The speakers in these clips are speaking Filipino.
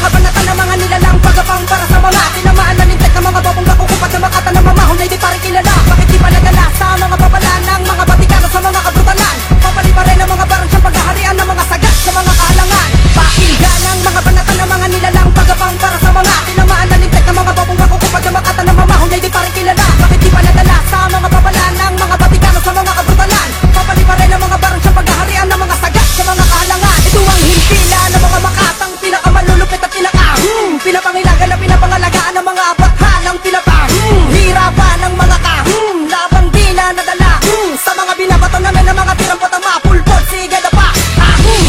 mga banata na mga nilalang pagapang para sa mga tinamaan na lintek na mga babong kakukupat na makata na mamahon ay di pa rin kilala. Bakit di pa nadala sa mga babalaan ng mga batikano sa mga kabrutalan? Papali pa rin ang mga barang siyang paghaharian ng mga sagat sa mga kahalangan. Pakinggan ang mga banata na mga nilalang pagapang para sa mga tinamaan na lintek na mga babong kakukupat na makata na mamahon ay di pa rin kilala. Bakit di pa nadala sa mga babalaan ng mga batikano sa mga kabrutalan? Papali pa rin ang mga barang siyang paghaharian ng mga sagat sa mga kahalangan. Ito ang himpila ng mga makatang pinakamalulupit at pinapangilagan na pinapangalagaan ng mga bathalang hirapan ng mga labang di na nadala sa mga binabato namin ng mga tirang patama pulpot, sige na pa.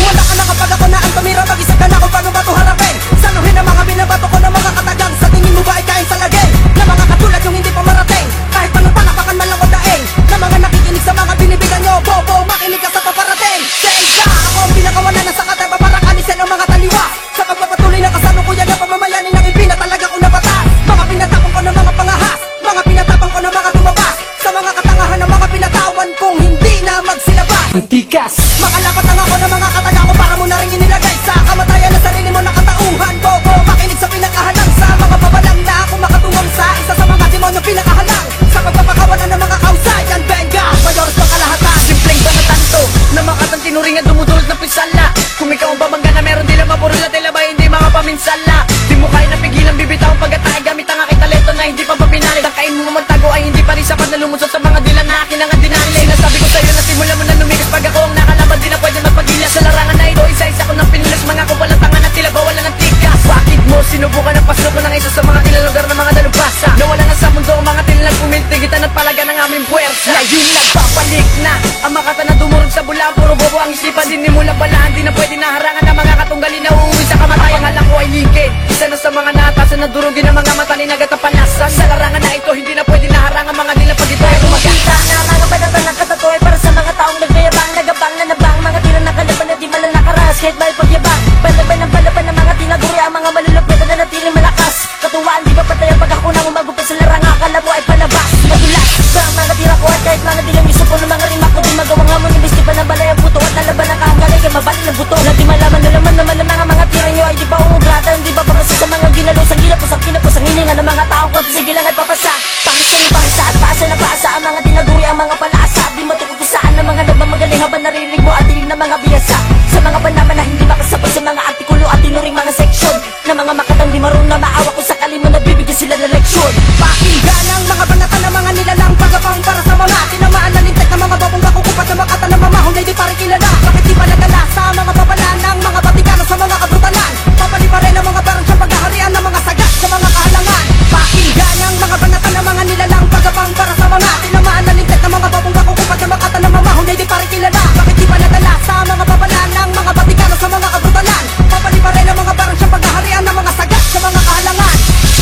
Wala ka na kapag ako na ang tumira, mag-isip ka na kung paano ba ito harapin. Saluhin ang mga binabato ko ng mga katagang, sa tingin mo ba ay kain sa lagay na mga katulad yung hindi pa marating, kahit paano palapakan man lang o daing na mga nakikinig sa mga binibigan nyo. Bobo, makinig ka sa paparating. Sa isa, ako ang pinakawalan na sa kataba para kalisin ang mga taliwa sa pagpapatuloy na kasalukuyan na pamamayanin ng ipinatalaga ko na batas. Mga pinatapang ko ng mga pangahas, mga pinatapang ko ng mga tumabas sa mga katangahan ng mga pinatawan kong hindi na magsilabas. Tikas! Makalapat lang ako ng mga kataga ko para mo na rin inilagay sa kamatayan na sarili mo na katauhan. Bobo, makinig sa pinakahalang sa mga babalang na ako makatungong sa isa sa mga demonyo pinakahalang sa pagpapakawalan ng mga kausayan. Benga, mayores ng kalahatan. Simpleng banatan to na makatang tinuring at dumudulot ng pinsala. Kung ikaw ang babangga na meron din ang mapurol at tila ba hindi mga paminsala. Di mo kaya napigilan bibitaw pagkatay gamit ang aking talento na hindi pa papinalit. Ang kain mo magtago ay hindi pa rin sapat na lumusot sa mga dilan na akin ang dinanilay. Nasabi ko sa'yo na simula mo na lumigas pag ako ang nakalaban. Di na pwede magpagila sa larangan na ito. Isa-isa ko ng pinilas mga kupalang tangan at tila bawala ng tikas. Bakit mo sinubukan ang pasok ko ng isa sa mga ilalugar ng mga dalubhasa? Nawala na sa mundo ang mga tilang pumintigitan at palaga ng aming puwersa. Ngayon nagpapalik na ang makata na dumurog sa bulaan. Puro bobo ang isipan, din mula balaan. Di na pwede naharangan ang mga katunggali na uuwi sa kamatayan. Alam ko ay lingkid, isa na sa mga naatasan na durugin ng mga matalinag at kapanasan. Sa larangan na ito, hindi na pwede naharangan mga nila pag ito ay kumaganda na mga banata ng katatoy para sa mga taong nagbayabang, nagabang na nabang, mga tira na kalaban na di malalakaras. Kahit may pagyabang, palaban ng palaban ng mga tinaguri ang mga malulupit na natiling malakas. Katuwaan, di ba patay ang pag ako nang umagupit sa larangan, akala mo ay palabas. Madulas, ba ang mga tira ko at kahit mga dilang iso po ng mga rima ko, di magawang hamon, imbis di pa nabalay ang buto at nalaban ang kahangalay kay mabalik ng buto. Na di malaman na naman naman ang mga tira nyo ay di pa umugrata, hindi ba para sa mga ginalos ang gilapos ang kinapos ang hininga ng mga taong konti sige lang at papasa. Pakisa ng pakisa at paasa na paasa ang mga tinaguri ang mga palaasa. Di matukod kung saan ang mga nagmamagaling habang narinig mo at dinig ng mga biyasa. Sa mga panaman na hindi makasabay sa mga artikulo at tinuring mga seksyon na mga makatang di marunong na maawa kung sakali mo nabibigyan sila ng leksyon. Pakinggan ang mga banata na mga nilalang pagapang para sa mga tinamaan na lintek na mga babong kakukupat na makata na mamahon ay di pa rin kilala. Bakit di pa nadala sa mga babalaan ng mga batikano sa mga kabrutalan? Papali pa rin ang mga barang siyang paghaharian ng mga sagat sa mga kahalangan. Pakinggan ang mga banata na mga nilalang pagapang para sa mga tinamaan na lintek na mga babong kakukupat na makata na mamahon ay di pa rin kilala. Bakit di pa nadala sa mga babalaan ng mga batikano sa mga kabrutalan? Papali pa rin ang mga barang siyang paghaharian ng mga sagat sa mga kahalangan.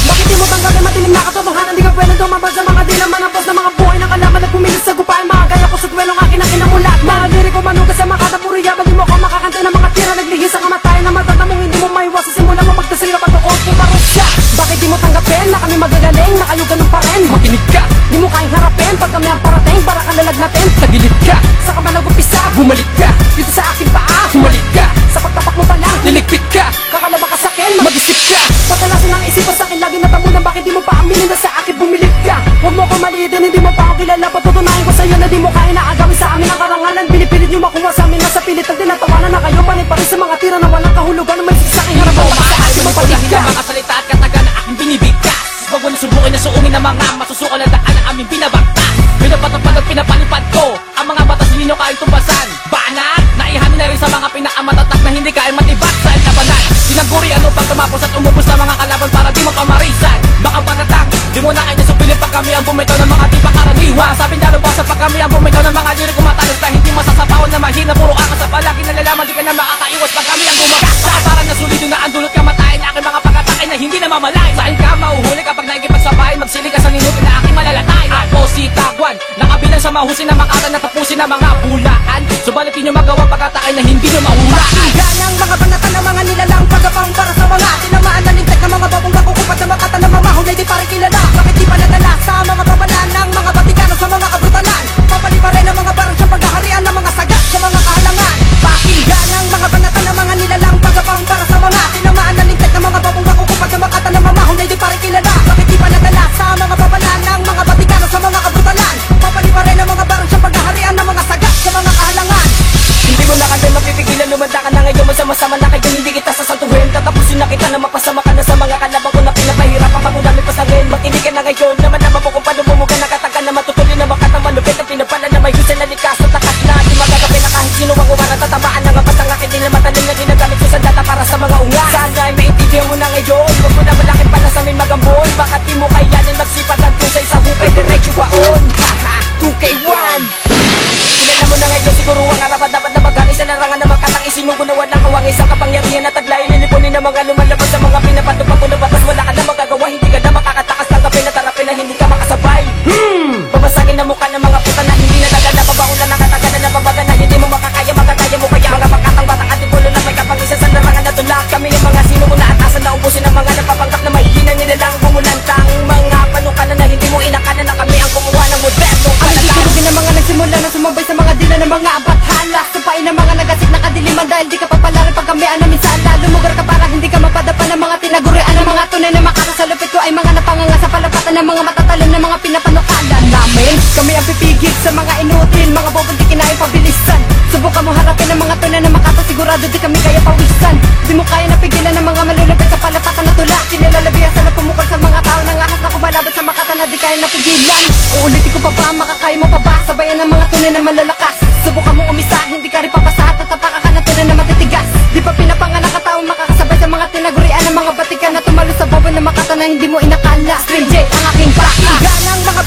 Bakit di mo tanggapin matinig na katotohanan? Di ka pwedeng tumambal sa mga dilang mga boss na mga buhay ng kalaman at pumilit sa gupain. Mga gaya ko sa kwelong akin ang inamulat. Mga diri ko manugas sa makata puro yabang. Di mo ko makakanta ng mga tira naglihis sa kamatayan na matatamong hindi mo maiwas sa simula mo magtasira patuot mo parusya. Bakit di mo tanggapin na kami magagaling na kayo ganun pa rin? Makinig ka, di mo kayang harapin pag kami ang parating para kalalag natin. Tagilid ka, sa ka ba nag-upisa? Bumalik ka, dito sa akin paa. Humalik ka, sa pagtapak mo pa lang niligpit ka, kakalaba ka sa akin, mag-isip ka. Patalasin ang isipan sa akin, lagi natamunan. Bakit di mo pa aminin na sa akin bumilip ka? Huwag mo ko maliitin, hindi mo pa ako kilala. Patutunayan ko sa'yo na di mo kaya naagawin sa amin ang karangalan. Pinipilit nyo makuha sa amin, nasa pilit ang tinatawanan na kayo. Panay pa rin sa mga tira na walang kahulugan. May sisaking harapan na sa akin mapalig ka. Mga salita at kataga na aking binibigkas. Huwag mo nasubukin na suungin ng mga masusukal na daan na aming binabagtas. Pinapatapad at pinapalipad ko ang mga batas hindi nyo kayang tumbasan. Banat, naihanin na rin sa mga pinakamatatak na hindi kayang matibak sa labanan. Sinaguri ano pag tumapos at umubos na mga kalaban para di mo pamarisan. Baka pagatang, di mo na kayo nasupilit pag kami ang bumitaw ng mga di pa karaniwan. Sabing dalubasa pag kami ang bumitaw ng mga diri kumatalas na hindi masasapawan na mahina. Puro akas sa palagi nalalaman, di ka na makakaiwas pag kami ang bumagas. Sa kasaran na sulido na ang dulot kamatayin na aking mga pagkatakay na hindi na mamalay. Saan ka mauhuli kapag naikipagsabahin, magsili ka sa ninutin na aking malalatay. Ako si Tagwan, nakabilang sa mahusin na makata na tapusin na mga bulaan. Subalit di nyo magawa pagkatakay na hindi nyo mahulaan. Pakinggan ang mga banata na mga nilalang pagapang para sa mga tinamaan na lintek na mga babong kakukupat na makata na mamahon ay di pa rin kilala. Bakit di pa nadala sa mga babalaan ng mga batikano sa mga kabrutalan? Papali pa rin ang mga barang siyang paghaharian ng mga sagat sa mga kahalangan. Pakinggan ang mga banata na mga nilalang pagapang para sa mga tinamaan na lintek na mga babong mga pinapatupag ko na batas. Wala ka na magagawa, hindi ka na makakatakas. Tanggapin at harapin na hindi ka makasabay. Babasagin na mukha ng mga puta na hindi na taga na babaulan na katagalan na babaga na hindi mo makakaya, magkakaya mo kaya mga pakatang batang atipulo na may kapangisan sa larangan na tulak. Kami yung mga sino mo na atasan na ubusin ang mga napapanggap na may hina nila lang bumulantang mga panukala na hindi mo inakala na kami ang kumuha ng moderno. Ang hindi kurugin ng mga nagsimula na sumabay sa mga dila ng mga abathala. Supain ng mga nagasik na kadiliman dahil di ka papalari pag kami minsan lalo lugar ka para hindi ka mapadapa ng mga tinagurian ng mga tunay na makakasalupit ko ay mga napanganga sa palapatan ng mga matatalim na mga pinapanukala namin. Kami ang pipigil sa mga inutil, mga bobong di kinayang pabilisan. Subukan mo harapin ng mga tunay na makatasigurado di kami kaya pawisan. Di mo kaya napigilan ng mga malulupit sa palapatan na tula. Kinilalabihan sa napumukol sa mga tao nang ahas na kumalabot sa makata na di kaya napigilan. Uulitin ko pa ba, makakaya mo pa ba? Sabayan ng mga tunay na malalakas. Subukan mo umisa, hindi ka rin papasa. Tatapakan ka na tunay na matitigas. Di pa pinapanganak ka taong makakasabay sa mga tinagurian ng mga batikan na tumalo sa bobo na makata na hindi mo inakala. String J ang aking baka. Yan ang mga